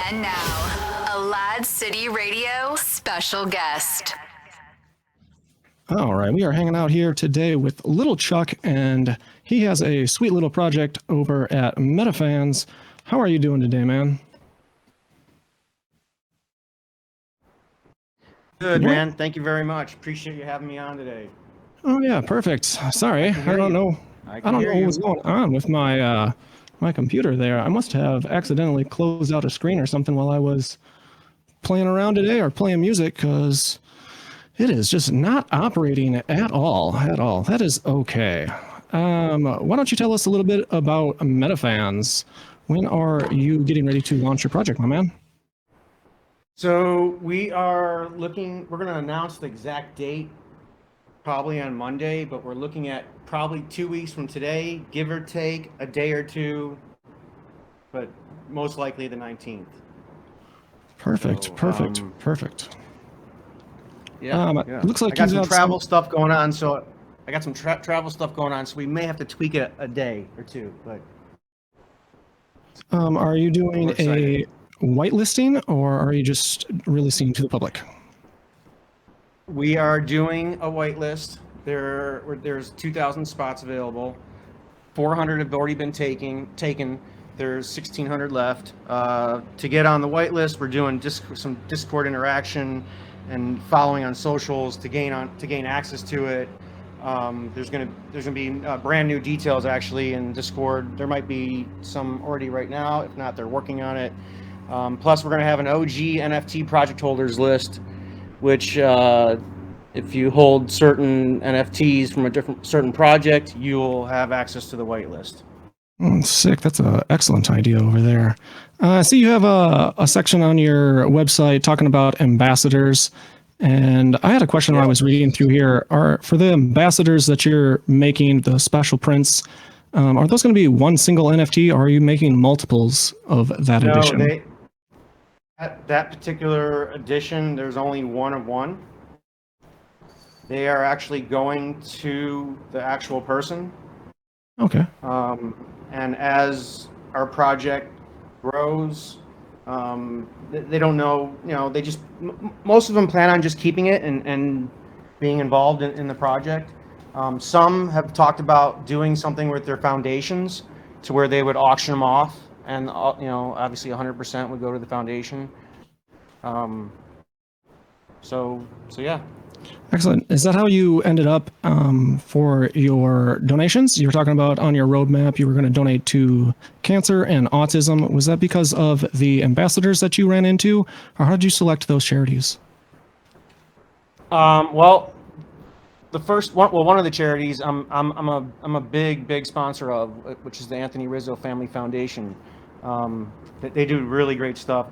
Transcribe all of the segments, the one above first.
And now, a Lad City Radio special guest. All right, we are hanging out here today with LilChuck, and he has a sweet little project over at MetaFans. How are you doing today, man? Good, man. Thank you very much. Appreciate you having me on today. Oh yeah, perfect. Sorry, I don't know what was going on with my my computer there. I must have accidentally closed out a screen or something while I was playing around today or playing music, because it is just not operating at all. That is okay. Why don't you tell us a little bit about MetaFans? When are you getting ready to launch your project, my man? So we're going to announce the exact date probably on Monday, but we're looking at probably 2 weeks from today, give or take a day or two, but most likely the 19th. Perfect. Yeah, It looks like I got some travel stuff going on, so we may have to tweak it a day or two. But are you doing a whitelisting, or are you just releasing to the public? We are doing a whitelist. There's 2,000 spots available. 400 have already been taken. There's 1,600 left. To get on the whitelist, we're doing some Discord interaction and following on socials to gain access to it. There's gonna be brand new details actually in Discord. There might be some already right now. If not, they're working on it. Plus, we're gonna have an OG NFT project holders list, which if you hold certain NFTs from a certain project, you'll have access to the whitelist. Sick. That's an excellent idea over there. I see you have a section on your website talking about ambassadors. And I had a question when I was reading through here. For the ambassadors that you're making, the special prints, are those going to be one single NFT, or are you making multiples of that edition? No, that particular edition, there's only one of one. They are actually going to the actual person. Okay. And as our project grows, they don't know, they just, most of them plan on just keeping it and being involved in the project. Some have talked about doing something with their foundations to where they would auction them off, and obviously 100% would go to the foundation. So yeah. Excellent. Is that how you ended up for your donations? You were talking about on your roadmap you were going to donate to cancer and autism. Was that because of the ambassadors that you ran into, or how did you select those charities? Well, the first one, one of the charities I'm a big sponsor of, which is the Anthony Rizzo Family Foundation. They do really great stuff.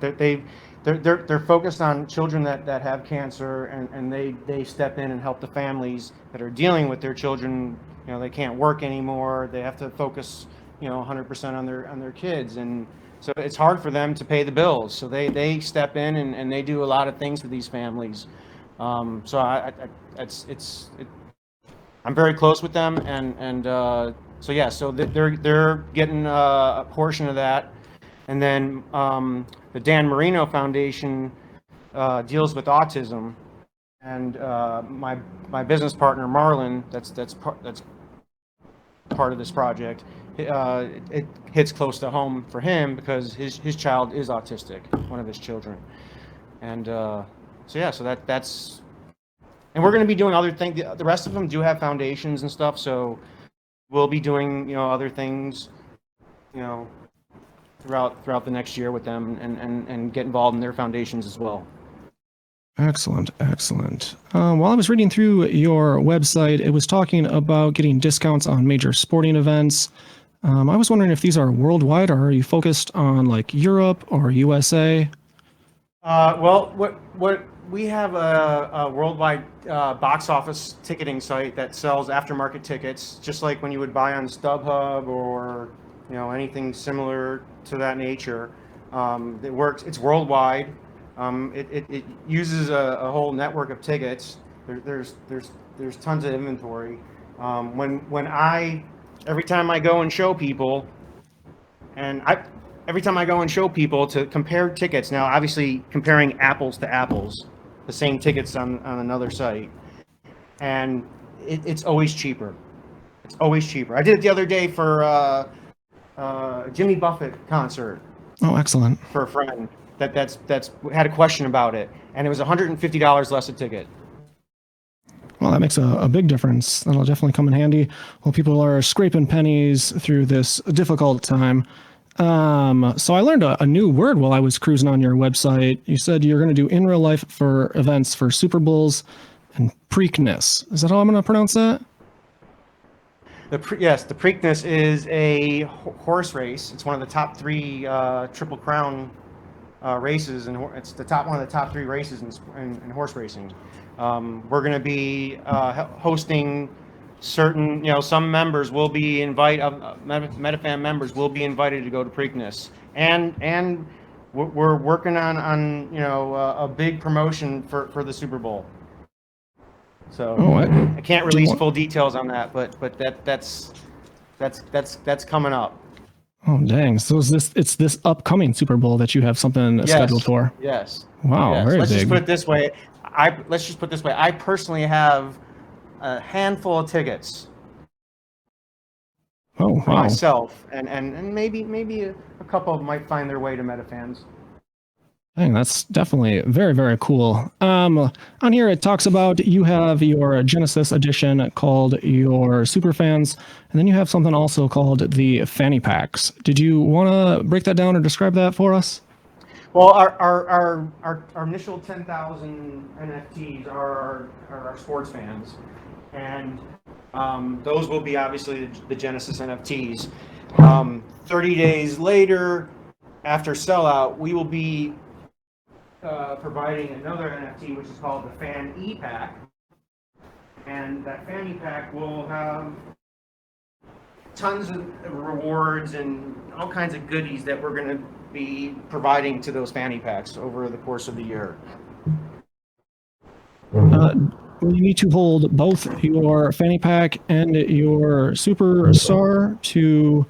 They're focused on children that have cancer, and they step in and help the families that are dealing with their children. They can't work anymore. They have to focus 100% on their kids, and so it's hard for them to pay the bills. So they step in and they do a lot of things for these families. So I'm very close with them, and so yeah, so they're getting a portion of that. And then the Dan Marino Foundation deals with autism, and my business partner Marlon, that's part of this project. It hits close to home for him because his child is autistic, one of his children, and so yeah, so that's, and we're going to be doing other things. The rest of them do have foundations and stuff, so we'll be doing other things, throughout the next year with them, and get involved in their foundations as well. Excellent. While I was reading through your website, it was talking about getting discounts on major sporting events. I was wondering if these are worldwide, or are you focused on like Europe or USA? Well, what we have a worldwide box office ticketing site that sells aftermarket tickets, just like when you would buy on StubHub or anything similar to that nature. It works. It's worldwide. It uses a whole network of tickets. There's tons of inventory. Every time I go and show people, and every time I go and show people to compare tickets, now obviously comparing apples to apples, the same tickets on another site, and it's always cheaper. It's always cheaper. I did it the other day for Jimmy Buffett concert. Oh, excellent. For a friend that's had a question about it, and it was $150 less a ticket. Well, that makes a big difference. That'll definitely come in handy while people are scraping pennies through this difficult time. So I learned a new word while I was cruising on your website. You said you're going to do in real life for events for Super Bowls and Preakness. Is that how I'm going to pronounce that? Yes, the Preakness is a horse race. It's one of the top 3 Triple Crown races, and it's one of the top 3 races in horse racing. We're going to be hosting certain, some members will be MetaFan members will be invited to go to Preakness, and we're working on a big promotion for the Super Bowl. So I can't release full details on that, but that's coming up. Oh dang! So it's this upcoming Super Bowl that you have something scheduled for? Yes. Wow, yes. very Let's big. just put it this way. I personally have a handful of tickets. Oh, for wow. myself, and maybe a couple might find their way to MetaFans. Dang, that's definitely very, very cool. On here it talks about you have your Genesis edition called your Superfans, and then you have something also called the Fanny Packs. Did you want to break that down or describe that for us? Well, our initial 10,000 NFTs are our sports fans, and those will be obviously the Genesis NFTs. 30 days later, after sellout, we will be providing another NFT, which is called the Fan E-Pack, and that Fanny Pack will have tons of rewards and all kinds of goodies that we're going to be providing to those fanny packs over the course of the year. Will you need to hold both your fanny pack and your superstar to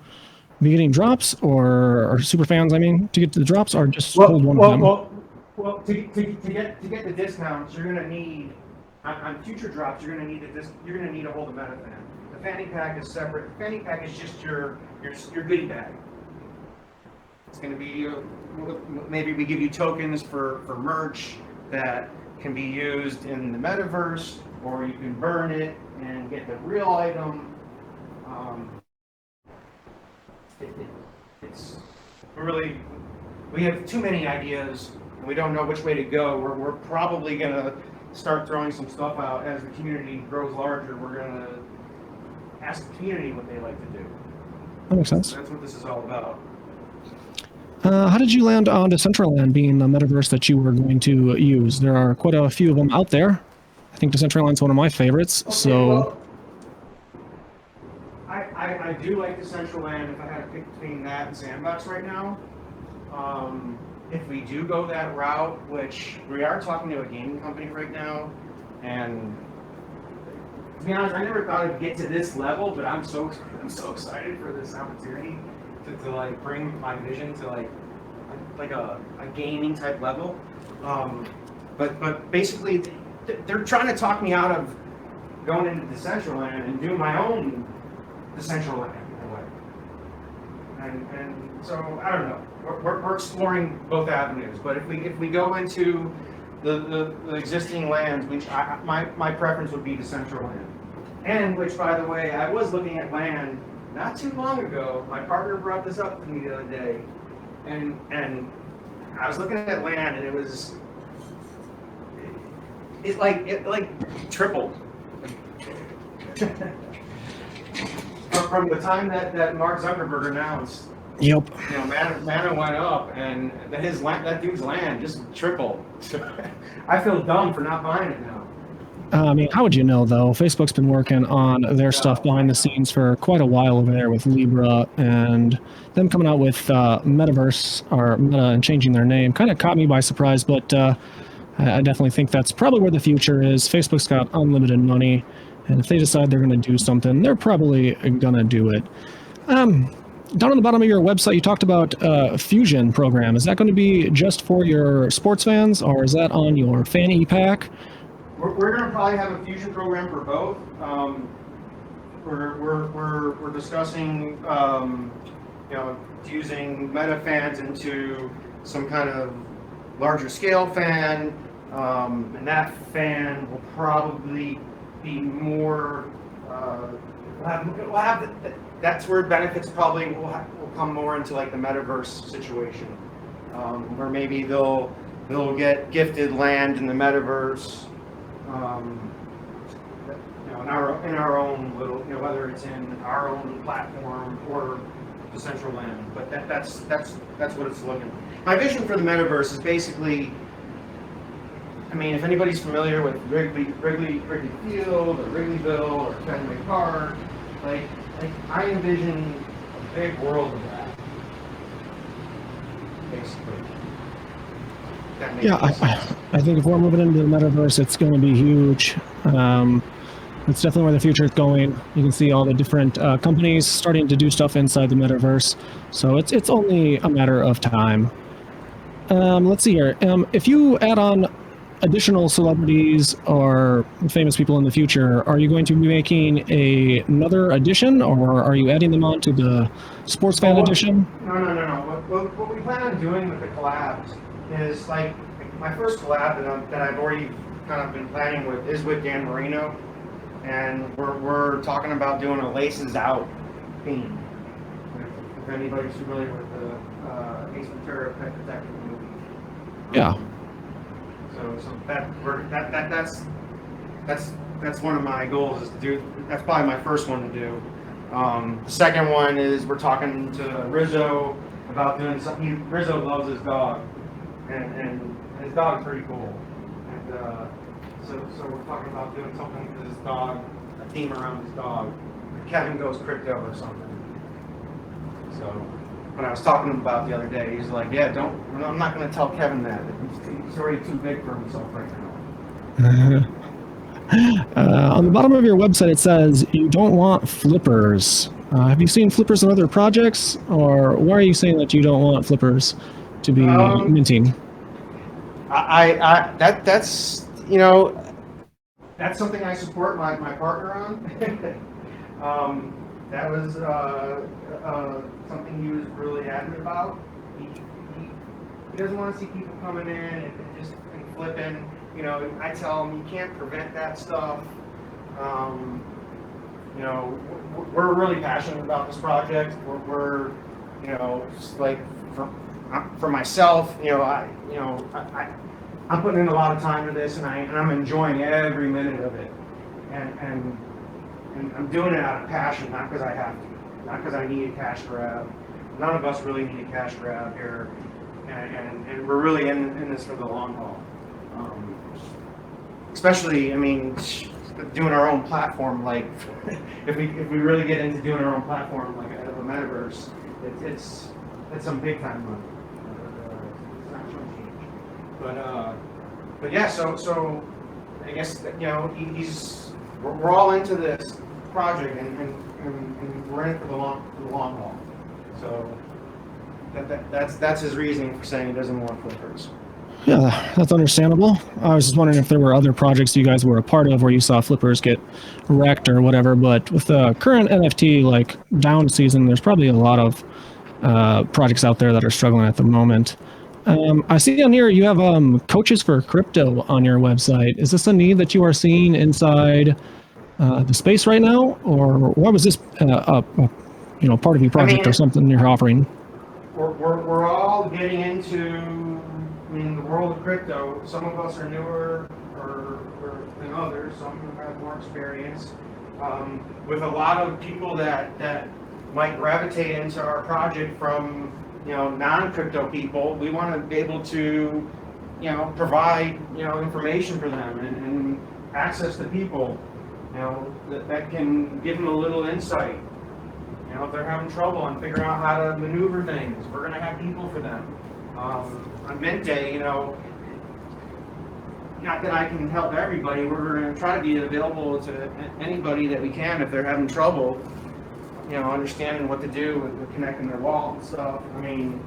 be getting drops, or super fans, I mean, to get to the drops, or just hold one of them? Well, to get the discounts, you're going to need on future drops. You're going to need you're going to need to hold a MetaFan. The fanny pack is separate. The fanny pack is just your goodie bag. It's going to be maybe we give you tokens for merch that can be used in the metaverse, or you can burn it and get the real item. We have too many ideas, and we don't know which way to go. We're probably going to start throwing some stuff out as the community grows larger. We're going to ask the community what they like to do. That makes sense. So that's what this is all about. How did you land on Decentraland being the metaverse that you were going to use? There are quite a few of them out there. I think Decentraland's one of my favorites. Okay, so, well, I do like Decentraland. If I had to pick between that and Sandbox right now, if we do go that route, which we are talking to a gaming company right now, and to be honest, I never thought it'd get to this level, but I'm so excited for this opportunity to like bring my vision to like a gaming type level. But basically, they're trying to talk me out of going into Decentraland and doing my own Decentraland in a way. And so I don't know. We're exploring both avenues. But if we go into the existing lands, which my preference would be Decentraland, and which, by the way, I was looking at land not too long ago. My partner brought this up to me the other day, and I was looking at land, and it like tripled from the time that Mark Zuckerberg announced. yep. You know, Mana went up, and that dude's land just tripled. I feel dumb for not buying it now. I mean, how would you know, though? Facebook's been working on their stuff behind the scenes for quite a while over there with Libra, and them coming out with Metaverse, or Meta, and changing their name kind of caught me by surprise, but I definitely think that's probably where the future is. Facebook's got unlimited money, and if they decide they're going to do something, they're probably going to do it. down on the bottom of your website, you talked about Fusion program. Is that going to be just for your sports fans, or is that on your fan e-pack? We're going to probably have a Fusion program for both. We're discussing, using MetaFans into some kind of larger scale fan, and that fan will probably be more. That's where benefits probably will come more into like the metaverse situation, where maybe they'll get gifted land in the metaverse. In our own little, whether it's in our own platform or the central land, but that's what it's looking like. My vision for the metaverse is basically, I mean, if anybody's familiar with Wrigley Field or Wrigleyville or Fenway Park, like I envision a big world of that, basically. Yeah, I think if we're moving into the metaverse, it's going to be huge. It's definitely where the future is going. You can see all the different companies starting to do stuff inside the metaverse. So it's only a matter of time. Let's see here. If you add on additional celebrities or famous people in the future, are you going to be making another edition, or are you adding them on to the sports fan edition? No. What we plan on doing with the collabs is like my first collab that I've already kind of been planning with is with Dan Marino. And we're talking about doing a Laces Out theme. If anybody's familiar with the Ace Ventura Pet Detective movie. Yeah. So that's one of my goals is to do. That's probably my first one to do. The second one is we're talking to Rizzo about doing something. Rizzo loves his dog, and his dog's pretty cool. And So we're talking about doing something with his dog, a theme around his dog. Kevin Goes Crypto or something. So when I was talking to him about the other day, he's like, "Yeah, I'm not going to tell Kevin that. He's already too big for himself right now." On the bottom of your website, it says you don't want flippers. Have you seen flippers in other projects, or why are you saying that you don't want flippers to be minting? That's that's something I support my partner on. That was something he was really adamant about. He doesn't want to see people coming in and just flipping. I tell him you can't prevent that stuff. We're really passionate about this project. We're just like for myself, I'm putting in a lot of time to this, and I'm enjoying every minute of it, and I'm doing it out of passion, not because I have to, not because I need a cash grab. None of us really need a cash grab here, and we're really in this for the long haul. Especially, I mean, doing our own platform. Like, if we really get into doing our own platform, like a metaverse, it's some big time money. It's not change. But yeah, so I guess we're all into this project, and we're in it for the long haul. So that's his reasoning for saying he doesn't want flippers. Yeah, that's understandable. I was just wondering if there were other projects you guys were a part of where you saw flippers get wrecked or whatever. But with the current NFT like down season, there's probably a lot of projects out there that are struggling at the moment. I see on here you have coaches for crypto on your website. Is this a need that you are seeing inside the space right now, or why was this part of your project or something you're offering? We're all getting into the world of crypto. Some of us are newer than others. Some have more experience. With a lot of people that might gravitate into our project from non-crypto people, we want to be able to provide information for them and access to people that can give them a little insight. If they're having trouble and figuring out how to maneuver things, we're going to have people for them. On Mint Day, not that I can help everybody, we're going to try to be available to anybody that we can if they're having trouble. understanding what to do with connecting their wallet and stuff. I mean,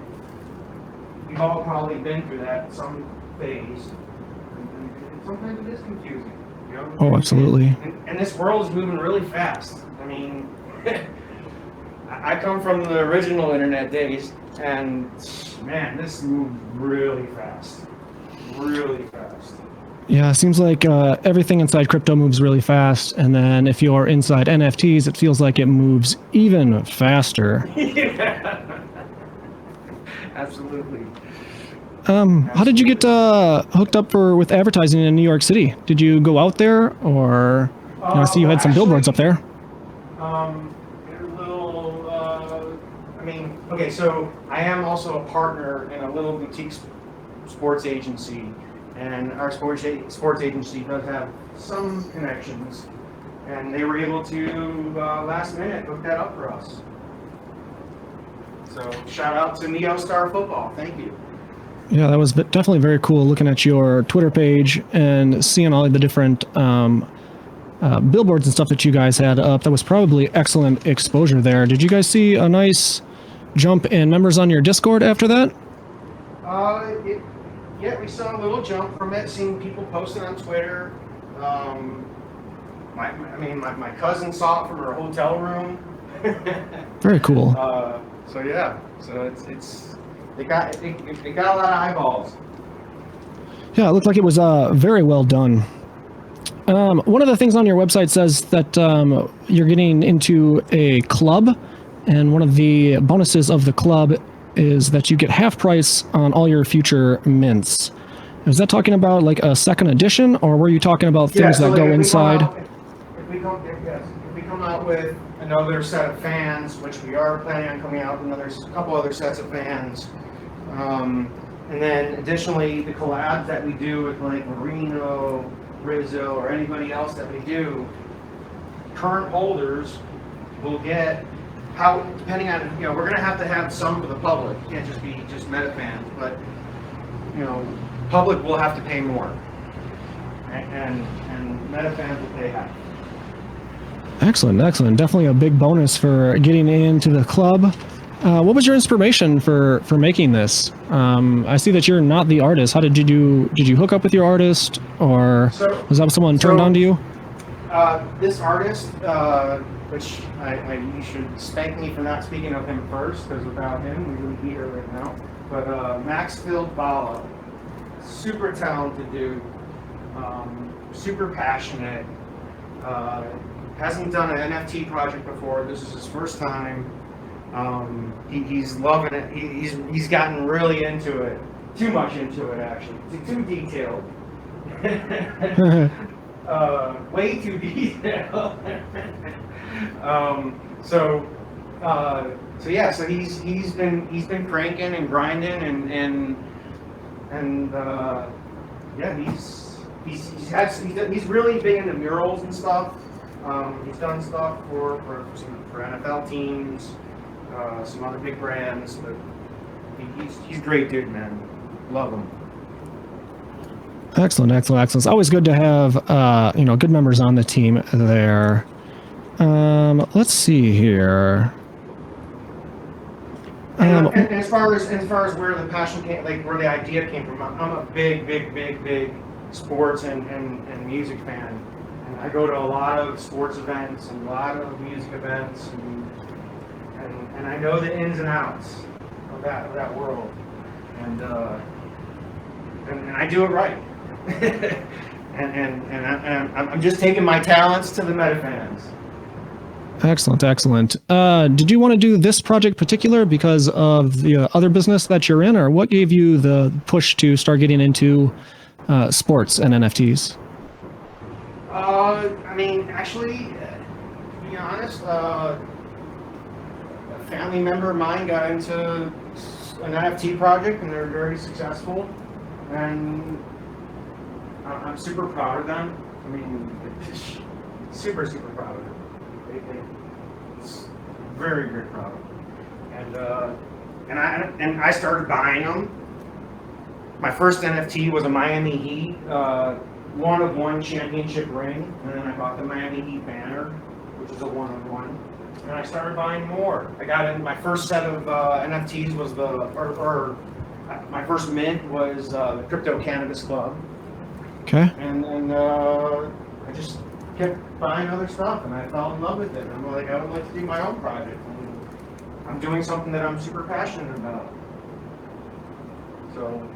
we've all probably been through that some phase, and sometimes it is confusing. Oh, absolutely. And this world is moving really fast. I mean, I come from the original internet days, and man, this moved really fast. Really fast. Yeah, it seems like everything inside crypto moves really fast, and then if you're inside NFTs, it feels like it moves even faster. Yeah. Absolutely. How did you get hooked up with advertising in New York City? Did you go out there, or I see you had some billboards up there? Okay, so I am also a partner in a little boutique sports agency, and our sports agency does have some connections, and they were able to last minute hook that up for us. So shout out to Neo Star Football, thank you. Yeah, that was definitely very cool looking at your Twitter page and seeing all of the different billboards and stuff that you guys had up. That was probably excellent exposure there. Did you guys see a nice jump in members on your Discord after that? Yeah, we saw a little jump from it, seeing people posting on Twitter. My cousin saw it from her hotel room. Very cool. So it got a lot of eyeballs. Yeah, it looked like it was very well done. One of the things on your website says that you're getting into a club, and one of the bonuses of the club is that you get half price on all your future mints. Is that talking about like a second edition, or were you talking about things that go inside? If we come out with another set of fans, which we are planning on coming out with a couple other sets of fans, and then additionally the collabs that we do with like Marino, Rizzo, or anybody else that we do, current holders will get, depending on, we're going to have some for the public. It can't just be MetaFans, but public will have to pay more, and MetaFans will pay half. Excellent. Definitely a big bonus for getting into the club. What was your inspiration for making this? I see that you're not the artist. How did you hook up with your artist, or was that someone turned on to you? This artist, which you should spank me for not speaking of him first, because without him we wouldn't be here right now. But Maxfield Bala, super talented dude, super passionate. Hasn't done an NFT project before. This is his first time. He's loving it. He's gotten really into it. Too much into it, actually. Too detailed. Way too detailed. So he's been cranking and grinding and he's really big into murals and stuff. He's done stuff for NFL teams, some other big brands, but he's a great dude, man. Love him. Excellent. It's always good to have good members on the team there. Let's see here. And as far as where the passion came, like where the idea came from, I'm a big sports and music fan. And I go to a lot of sports events and a lot of music events, and I know the ins and outs of that world, and I do it right. and I'm just taking my talents to the MetaFans. Excellent. Did you want to do this project particular because of the other business that you're in, or what gave you the push to start getting into sports and NFTs? Actually, to be honest, a family member of mine got into an NFT project, and they're very successful, and I'm super proud of them. Super proud of them. Very proud of them. And I started buying them. My first NFT was a Miami Heat one-of-one championship ring, and then I bought the Miami Heat banner, which is a one-of-one. and I started buying more. I got in my first set of NFTs was my first mint was the Crypto Cannabis Club. Okay. And then I just kept buying other stuff, and I fell in love with it. And I'm like, I would like to do my own project. And I'm doing something that I'm super passionate about. So.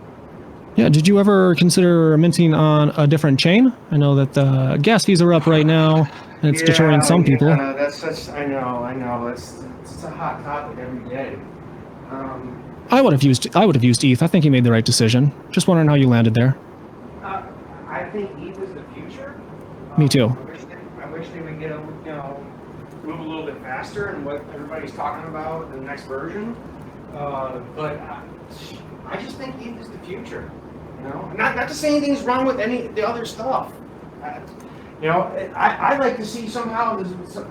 Yeah, did you ever consider minting on a different chain? I know that the gas fees are up right now, and it's deterring some people. That's I know. It's a hot topic every day. I would have used ETH. I think you made the right decision. Just wondering how you landed there. I think ETH is the future. Me too. I wish they would get move a little bit faster in what everybody's talking about in the next version. But I just think ETH is the future. Not to say anything's wrong with any of the other stuff. I like to see somehow there's some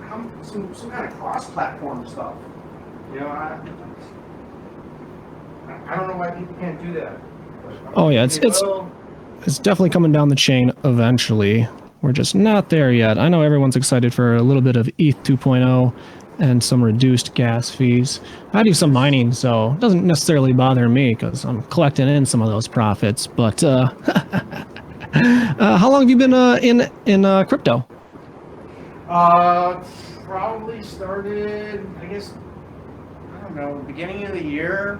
kind of cross-platform stuff. I don't know why people can't do that. Oh yeah, it's definitely coming down the chain eventually. We're just not there yet. I know everyone's excited for a little bit of ETH 2.0 and some reduced gas fees. I do some mining, so it doesn't necessarily bother me because I'm collecting in some of those profits. But how long have you been in crypto? Probably started, I guess, I don't know, beginning of the year.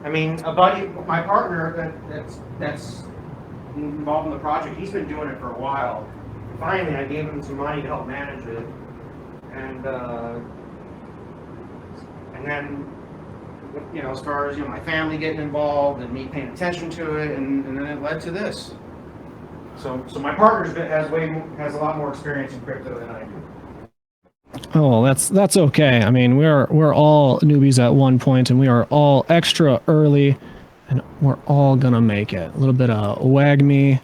I mean, a buddy, my partner that's involved in the project, he's been doing it for a while. Finally, I gave him some money to help manage it, and then, as far as my family getting involved and me paying attention to it, and then it led to this. So my partner has a lot more experience in crypto than I do. Oh, that's okay. I mean, we're all newbies at one point, and we are all extra early, and we're all gonna make it. A little bit of wag me.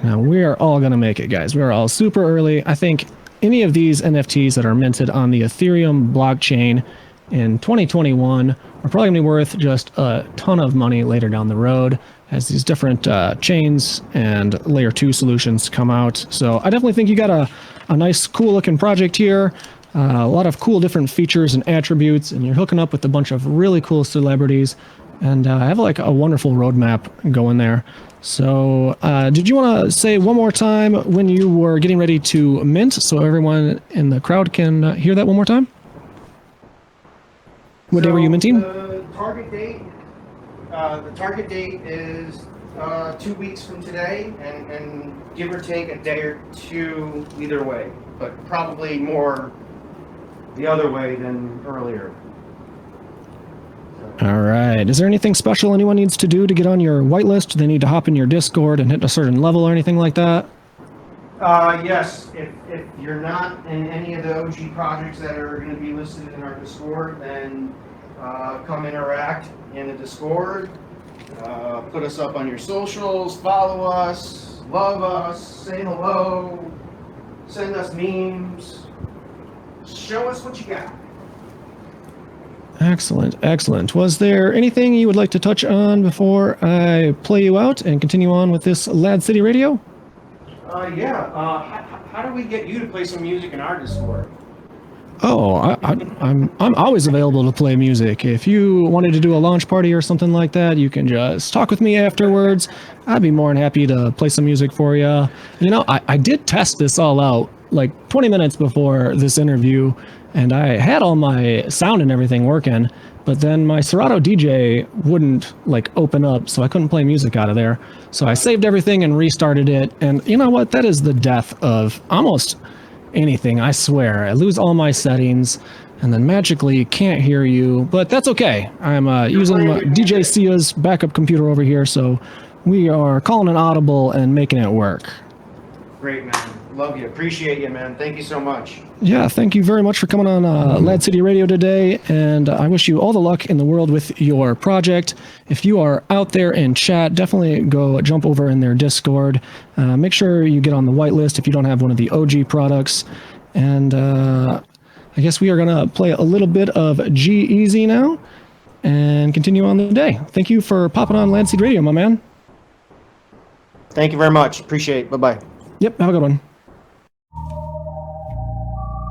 We are all gonna make it, guys. We are all super early. I think any of these NFTs that are minted on the Ethereum blockchain in 2021 are probably gonna be worth just a ton of money later down the road as these different chains and layer 2 solutions come out. So I definitely think you got a nice, cool looking project here. A lot of cool different features and attributes, and you're hooking up with a bunch of really cool celebrities, and I have like a wonderful roadmap going there. So did you want to say one more time when you were getting ready to mint so everyone in the crowd can hear that one more time? What day were you minting? The target date is 2 weeks from today, and give or take a day or two either way, but probably more the other way than earlier. All right. Is there anything special anyone needs to do to get on your whitelist? Do they need to hop in your Discord and hit a certain level or anything like that? Yes. If you're not in any of the OG projects that are going to be listed in our Discord, then come interact in the Discord. Put us up on your socials, follow us, love us, say hello, send us memes, show us what you got. Excellent, excellent. Was there anything you would like to touch on before I play you out and continue on with this LadzCityRadio? Yeah. How do we get you to play some music in our Discord? Oh, I'm always available to play music. If you wanted to do a launch party or something like that, you can just talk with me afterwards. I'd be more than happy to play some music for you. I did test this all out like 20 minutes before this interview, and I had all my sound and everything working, but then my Serato DJ wouldn't open up, so I couldn't play music out of there. So I saved everything and restarted it, and you know what? That is the death of almost anything, I swear. I lose all my settings, and then magically can't hear you, but that's okay. I'm using DJ Sia's backup computer over here, so we are calling an audible and making it work. Great, man. Love you. Appreciate you, man. Thank you so much. Yeah, thank you very much for coming on LadzCityRadio today, and I wish you all the luck in the world with your project. If you are out there in chat, definitely go jump over in their Discord. Make sure you get on the whitelist if you don't have one of the OG products. And I guess we are going to play a little bit of G-Eazy now and continue on the day. Thank you for popping on LadzCityRadio, my man. Thank you very much. Appreciate it. Bye-bye. Yep, have a good one.